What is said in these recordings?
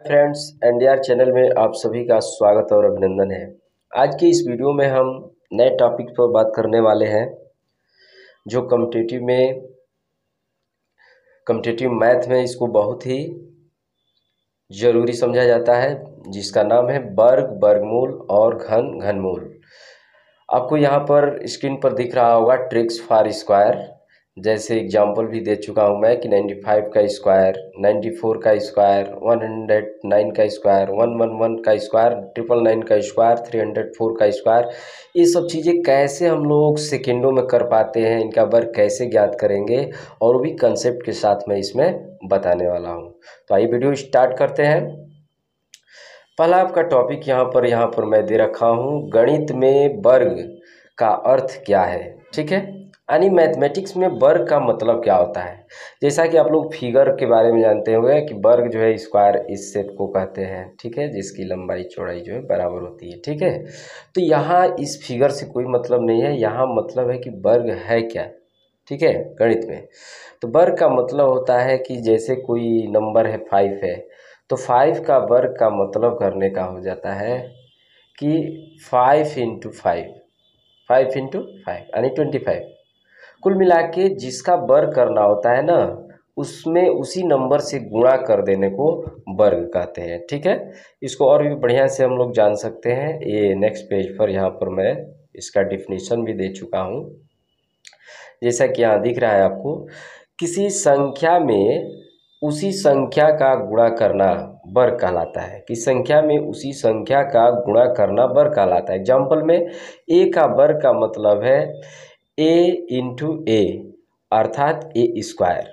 Friends, NDR channel में आप सभी का स्वागत और अभिनंदन है। आज की इस वीडियो में हम नए टॉपिक पर बात करने वाले हैं जो कॉम्पिटिटिव मैथ में इसको बहुत ही ज़रूरी समझा जाता है, जिसका नाम है वर्ग, वर्गमूल और घन, घनमूल। आपको यहाँ पर स्क्रीन पर दिख रहा होगा ट्रिक्स फॉर स्क्वायर। जैसे एग्जाम्पल भी दे चुका हूँ मैं कि 95 का स्क्वायर, 94 का स्क्वायर, 109 का स्क्वायर, 111 का स्क्वायर, 999 का स्क्वायर, 304 का स्क्वायर। ये सब चीज़ें कैसे हम लोग सेकेंडों में कर पाते हैं, इनका वर्ग कैसे ज्ञात करेंगे, और वो भी कंसेप्ट के साथ मैं इसमें बताने वाला हूँ। तो आइए वीडियो स्टार्ट करते हैं। पहला आपका टॉपिक यहाँ पर मैं दे रखा हूँ, गणित में वर्ग का अर्थ क्या है। ठीक है, यानी मैथमेटिक्स में वर्ग का मतलब क्या होता है। जैसा कि आप लोग फिगर के बारे में जानते होंगे कि वर्ग जो है स्क्वायर इस शेप को कहते हैं। ठीक है, जिसकी लंबाई चौड़ाई जो है बराबर होती है। ठीक है, तो यहाँ इस फिगर से कोई मतलब नहीं है, यहाँ मतलब है कि वर्ग है क्या। ठीक है, गणित में तो वर्ग का मतलब होता है कि जैसे कोई नंबर है 5 है, तो 5 का वर्ग का मतलब करने का हो जाता है कि 5 इंटू 5, 5 इंटू 5 यानी 25। कुल मिला के जिसका वर्ग करना होता है ना, उसमें उसी नंबर से गुणा कर देने को वर्ग कहते हैं। ठीक है, इसको और भी बढ़िया से हम लोग जान सकते हैं। ये नेक्स्ट पेज पर यहाँ पर मैं इसका डिफिनीशन भी दे चुका हूँ। जैसा कि यहाँ दिख रहा है आपको, किसी संख्या में उसी संख्या का गुणा करना वर्ग कहलाता है। किस संख्या में उसी संख्या का गुणा करना वर्ग कहलाता है। एग्जाम्पल में ए का वर्ग का मतलब है ए इंटू ए, अर्थात ए स्क्वायर।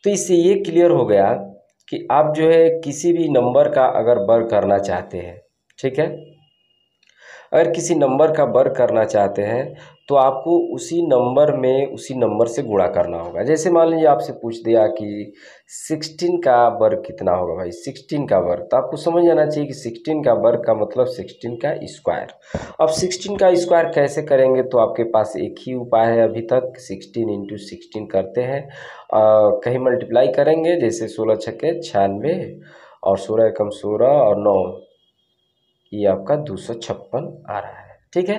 तो इससे ये क्लियर हो गया कि आप जो है किसी भी नंबर का अगर वर्ग करना चाहते हैं, ठीक है, अगर किसी नंबर का वर्ग करना चाहते हैं तो आपको उसी नंबर से गुणा करना होगा। जैसे मान लीजिए आपसे पूछ दिया कि 16 का वर्ग कितना होगा भाई, 16 का वर्ग, तो आपको समझ जाना चाहिए कि 16 का वर्ग का मतलब 16 का स्क्वायर। अब 16 का स्क्वायर कैसे करेंगे, तो आपके पास एक ही उपाय है अभी तक, 16 इंटू 16 करते हैं। कहीं मल्टीप्लाई करेंगे, जैसे 16 छक्के 96 और 16 एकम 16 और 9, ये आपका 256 आ रहा है। ठीक है,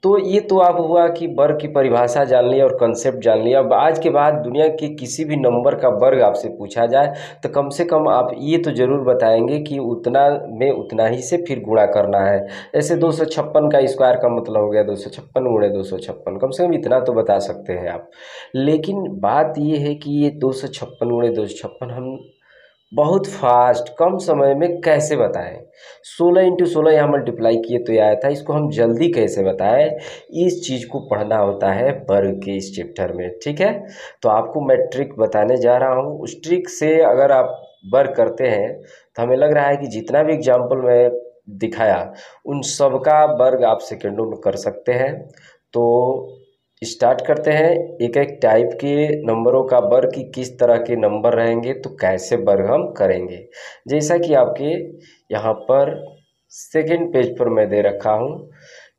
तो ये तो आप हुआ कि वर्ग की परिभाषा जान लिया और कंसेप्ट जान लिया। अब आज के बाद दुनिया के किसी भी नंबर का वर्ग आपसे पूछा जाए तो कम से कम आप ये तो ज़रूर बताएंगे कि उतना में उतना ही से फिर गुणा करना है। जैसे 256 का स्क्वायर का मतलब हो गया 256 गुणे 256, कम से कम इतना तो बता सकते हैं आप। लेकिन बात ये है कि ये 256 गुणे 256 हम बहुत फास्ट कम समय में कैसे बताएं। 16 इंटू 16 यहाँ मल्टीप्लाई किए तो ये आया था, इसको हम जल्दी कैसे बताएं, इस चीज़ को पढ़ना होता है वर्ग के इस चैप्टर में। ठीक है, तो आपको मैं ट्रिक बताने जा रहा हूँ। उस ट्रिक से अगर आप वर्ग करते हैं तो हमें लग रहा है कि जितना भी एग्जाम्पल मैं दिखाया उन सब का वर्ग आप सेकेंडों में कर सकते हैं। तो स्टार्ट करते हैं एक एक टाइप के नंबरों का वर्ग की किस तरह के नंबर रहेंगे तो कैसे वर्ग हम करेंगे। जैसा कि आपके यहाँ पर सेकंड पेज पर मैं दे रखा हूँ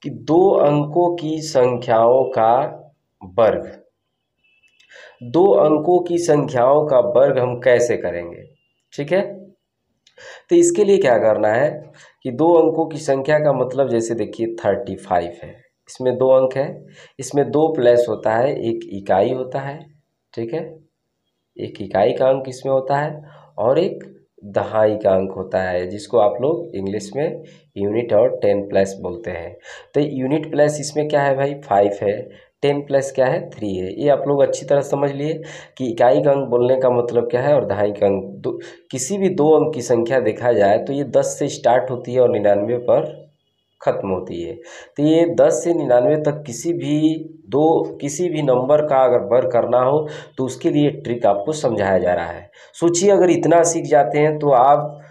कि 2 अंकों की संख्याओं का वर्ग, 2 अंकों की संख्याओं का वर्ग हम कैसे करेंगे। ठीक है, तो इसके लिए क्या करना है कि 2 अंकों की संख्या का मतलब, जैसे देखिए 35 है, इसमें 2 अंक है, इसमें 2 प्लस होता है, एक इकाई होता है। ठीक है, एक इकाई का अंक इसमें होता है और एक दहाई का अंक होता है, जिसको आप लोग इंग्लिश में यूनिट और 10 प्लस बोलते हैं। तो यूनिट प्लस इसमें क्या है भाई, 5 है, 10 प्लस क्या है, 3 है। ये आप लोग अच्छी तरह समझ लिए कि इकाई का अंक बोलने का मतलब क्या है और दहाई का अंक। दो किसी भी 2 अंक की संख्या देखा जाए तो ये 10 से स्टार्ट होती है और 99 पर ख़त्म होती है। तो ये 10 से 99 तक किसी भी नंबर का अगर वर्ग करना हो तो उसके लिए ट्रिक आपको समझाया जा रहा है। सोचिए अगर इतना सीख जाते हैं तो आप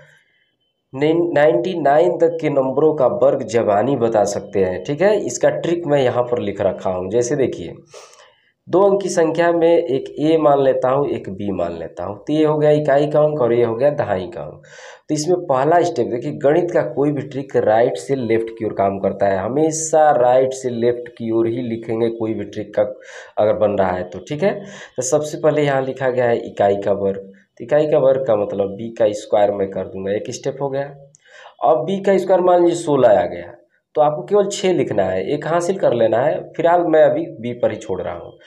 99 तक के नंबरों का वर्ग ज़बानी बता सकते हैं। ठीक है, इसका ट्रिक मैं यहाँ पर लिख रखा हूँ। जैसे देखिए 2 अंक की संख्या में एक ए मान लेता हूँ, एक बी मान लेता हूँ, तो ये हो गया इकाई का अंक और ये हो गया दहाई का अंक। तो इसमें पहला स्टेप देखिए, गणित का कोई भी ट्रिक राइट से लेफ्ट की ओर काम करता है, हमेशा राइट से लेफ्ट की ओर ही लिखेंगे कोई भी ट्रिक का अगर बन रहा है तो। ठीक है, तो सबसे पहले यहाँ लिखा गया है इकाई का वर्ग, तो इकाई का वर्ग का मतलब b का स्क्वायर मैं कर दूंगा, एक स्टेप हो गया। अब b का स्क्वायर मान लीजिए 16 आ गया, तो आपको केवल 6 लिखना है, एक हासिल कर लेना है। फिलहाल मैं अभी b पर ही छोड़ रहा हूँ।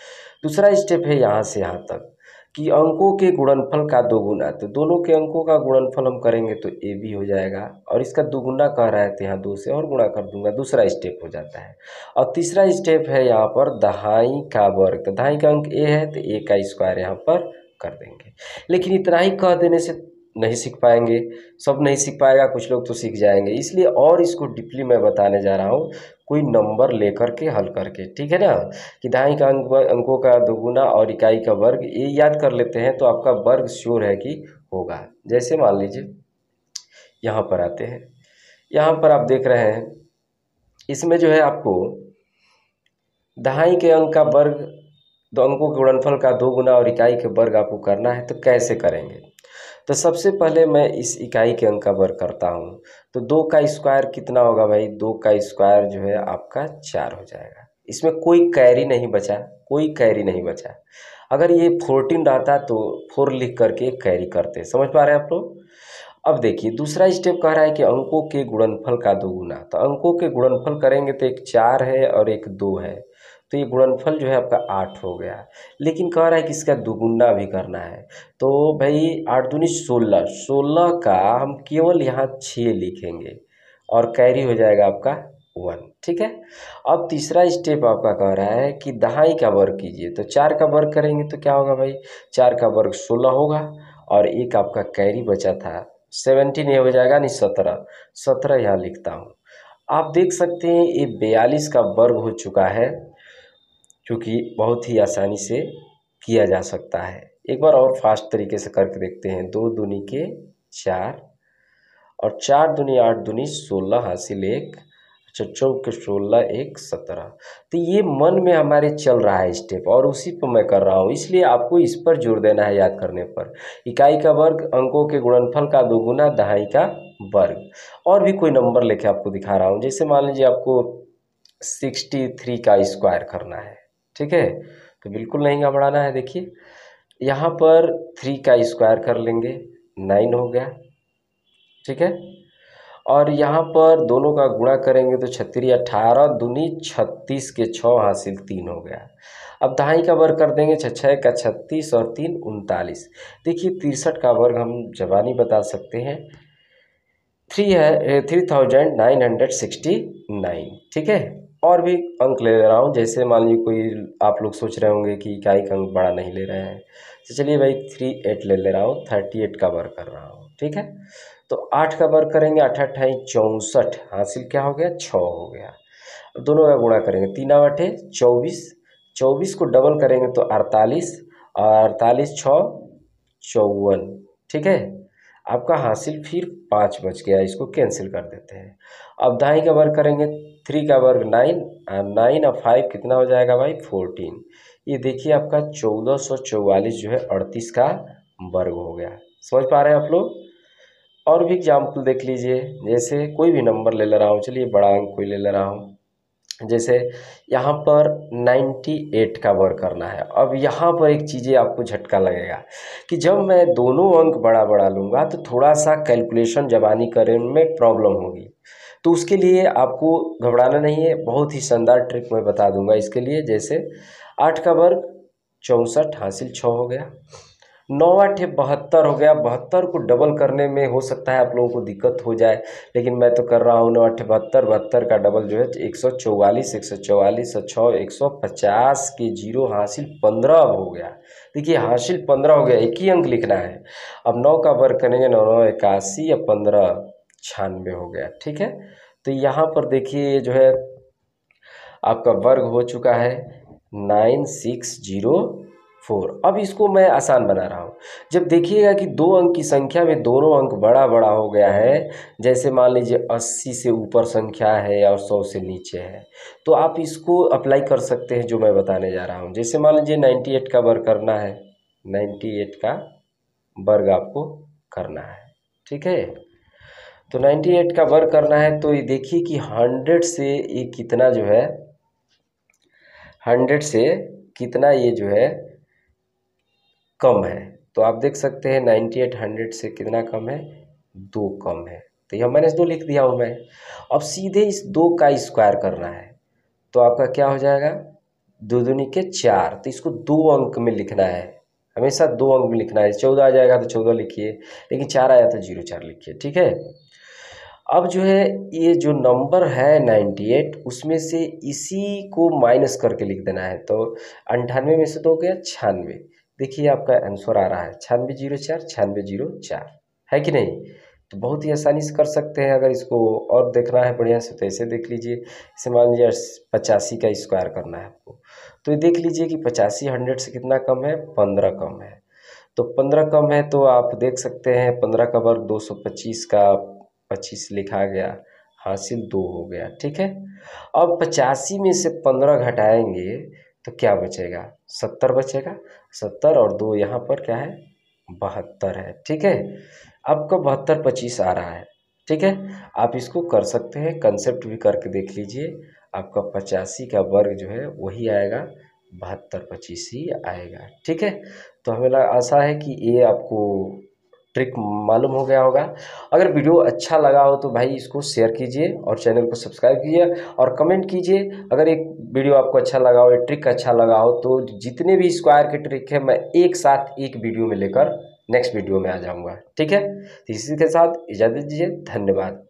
दूसरा स्टेप है यहाँ से यहाँ तक कि अंकों के गुणनफल का दोगुना, तो दोनों के अंकों का गुणनफल हम करेंगे तो ए बी हो जाएगा, और इसका दोगुना कह रहा है तो यहाँ 2 से और गुणा कर दूंगा, दूसरा स्टेप हो जाता है। और तीसरा स्टेप है यहाँ पर दहाई का वर्ग, तो दहाई का अंक ए है तो ए का स्क्वायर यहाँ पर कर देंगे। लेकिन इतना ही कह देने से नहीं सीख पाएंगे, सब नहीं सीख पाएगा, कुछ लोग तो सीख जाएंगे, इसलिए और इसको डीपली मैं बताने जा रहा हूँ, कोई नंबर लेकर के हल करके, ठीक है ना। कि दहाई का अंकों का दोगुना और इकाई का वर्ग, ये याद कर लेते हैं तो आपका वर्ग श्योर है कि होगा। जैसे मान लीजिए यहाँ पर आते हैं, यहाँ पर आप देख रहे हैं इसमें जो है आपको दहाई के अंक का वर्ग, दो अंकों के गुणनफल का दोगुना और इकाई के वर्ग आपको करना है, तो कैसे करेंगे। तो सबसे पहले मैं इस इकाई के अंक का वर्ग करता हूँ, तो 2 का स्क्वायर कितना होगा भाई, 2 का स्क्वायर जो है आपका 4 हो जाएगा। इसमें कोई कैरी नहीं बचा, कोई कैरी नहीं बचा। अगर ये 14 रहता तो 4 लिख करके कैरी करते, समझ पा रहे हैं आप लोग। अब देखिए दूसरा स्टेप कह रहा है कि अंकों के गुणनफल का दोगुना, तो अंकों के गुणनफल करेंगे तो एक 4 है और एक 2 है, तो ये गुणनफल जो है आपका 8 हो गया। लेकिन कह रहा है कि इसका दोगुना भी करना है, तो भाई 8 दूनी 16, 16 का हम केवल यहाँ 6 लिखेंगे और कैरी हो जाएगा आपका 1, ठीक है। अब तीसरा स्टेप आपका कह रहा है कि दहाई का वर्ग कीजिए, तो 4 का वर्ग करेंगे तो क्या होगा भाई, 4 का वर्ग 16 होगा, और एक आपका कैरी बचा था 17, ये हो जाएगा नहीं 17, 17 यहाँ लिखता हूँ। आप देख सकते हैं ये 42 का वर्ग हो चुका है, क्योंकि बहुत ही आसानी से किया जा सकता है। एक बार और फास्ट तरीके से करके देखते हैं, 2 दूनी के 4 और 4 दूनी 8 दूनी 16 हासिल 1, अच्छा 4 के 16 1 17। तो ये मन में हमारे चल रहा है स्टेप, और उसी पर मैं कर रहा हूँ, इसलिए आपको इस पर जोर देना है याद करने पर। इकाई का वर्ग, अंकों के गुणनफल का दोगुना, दहाई का वर्ग। और भी कोई नंबर लेके आपको दिखा रहा हूँ, जैसे मान लीजिए आपको 63 का स्क्वायर करना है, ठीक है, तो बिल्कुल नहीं घबराना है। देखिए यहाँ पर 3 का स्क्वायर कर लेंगे, 9 हो गया, ठीक है। और यहाँ पर दोनों का गुणा करेंगे तो 36 18 दूनी 36 के 6 हासिल 3 हो गया। अब दहाई का वर्ग कर देंगे, 6 का 36 और 3 39। देखिए 63 का वर्ग हम जबानी बता सकते हैं, 3969, ठीक है। और भी अंक ले रहा हूँ, जैसे मान लीजिए कोई आप लोग सोच रहे होंगे कि इकाई का अंक बड़ा नहीं ले रहे हैं, तो चलिए भाई 38 ले रहा हूँ, 38 का वर्ग कर रहा हूँ, ठीक है। तो 8 का वर्ग करेंगे, 8 अट्ठाई 64 हासिल क्या हो गया, 6 हो गया। अब दोनों का गुणा करेंगे, 3 8 24, 24 को डबल करेंगे तो 48, और 48 6 54, ठीक है। आपका हासिल फिर 5 बच गया, इसको कैंसिल कर देते हैं। अब दाई का वर्ग करेंगे, 3 का वर्ग 9, 9 और 5 कितना हो जाएगा भाई 14। ये देखिए आपका 1444 जो है 38 का वर्ग हो गया, समझ पा रहे हैं आप लोग। और भी एग्जाम्पल देख लीजिए, जैसे कोई भी नंबर ले रहा हूँ, चलिए बड़ा अंक कोई ले रहा हूँ, जैसे यहाँ पर 98 का वर्ग करना है। अब यहाँ पर एक चीज़ें आपको झटका लगेगा कि जब मैं दोनों अंक बड़ा बड़ा लूँगा तो थोड़ा सा कैलकुलेशन जबानी करने में प्रॉब्लम होगी, तो उसके लिए आपको घबराना नहीं है, बहुत ही शानदार ट्रिक मैं बता दूंगा इसके लिए। जैसे 8 का वर्ग 64 हासिल 6 हो गया, 9 8 72 हो गया, 72 को डबल करने में हो सकता है आप लोगों को दिक्कत हो जाए, लेकिन मैं तो कर रहा हूँ 9 8 72, 72 का डबल जो है 144, 144 और 6 150 के 0 हासिल 15 अब हो गया। देखिए हासिल 15 हो गया, एक ही अंक लिखना है। अब 9 का वर्ग करेंगे, 9 9 81 या 15 96 हो गया, ठीक है। तो यहाँ पर देखिए जो है आपका वर्ग हो चुका है 9604। अब इसको मैं आसान बना रहा हूँ, जब देखिएगा कि 2 अंक की संख्या में दोनों अंक बड़ा बड़ा हो गया है, जैसे मान लीजिए 80 से ऊपर संख्या है और 100 से नीचे है, तो आप इसको अप्लाई कर सकते हैं जो मैं बताने जा रहा हूँ। जैसे मान लीजिए 98 का वर्ग करना है, 98 का वर्ग आपको करना है, ठीक है। तो 98 का वर्ग करना है, तो ये देखिए कि 100 से ये कितना जो है, 100 से कितना ये जो है कम है, तो आप देख सकते हैं 98 100 से कितना कम है, 2 कम है, तो यह -2 लिख दिया हूँ मैं। अब सीधे इस 2 का स्क्वायर करना है, तो आपका क्या हो जाएगा, 2 दूनी के 4, तो इसको 2 अंक में लिखना है, हमेशा 2 अंक में लिखना है। 14 आ जाएगा तो 14 लिखिए, लेकिन 4 आया तो 04 लिखिए, ठीक है। अब जो है ये जो नंबर है 98, उसमें से इसी को माइनस करके लिख देना है, तो 98 में से 2 गया 96। देखिए आपका आंसर आ रहा है 9604 9604, है कि नहीं। तो बहुत ही आसानी से कर सकते हैं। अगर इसको और देखना है बढ़िया से तो ऐसे देख लीजिए, इसे मान लीजिए 85 का स्क्वायर करना है आपको, तो ये देख लीजिए कि 85 100 से कितना कम है, 15 कम है। तो 15 कम है तो आप देख सकते हैं 15 का वर्ग 225 का 25 लिखा गया, हासिल 2 हो गया, ठीक है। अब 85 में से 15 घटाएंगे तो क्या बचेगा, 70 बचेगा। 70 और 2 यहाँ पर क्या है, 72 है, ठीक है। आपका 72 25 आ रहा है, ठीक है। आप इसको कर सकते हैं, कंसेप्ट भी करके देख लीजिए। आपका 85 का वर्ग जो है वही आएगा, 72 25 ही आएगा, ठीक है। तो हमें आशा है कि ये आपको ट्रिक मालूम हो गया होगा। अगर वीडियो अच्छा लगा हो तो भाई इसको शेयर कीजिए और चैनल को सब्सक्राइब कीजिए और कमेंट कीजिए। अगर एक वीडियो आपको अच्छा लगा हो, एक ट्रिक अच्छा लगा हो, तो जितने भी स्क्वायर के ट्रिक है मैं एक साथ एक वीडियो में लेकर नेक्स्ट वीडियो में आ जाऊंगा, ठीक है। तो इसी के साथ इजाज़त दीजिए, धन्यवाद।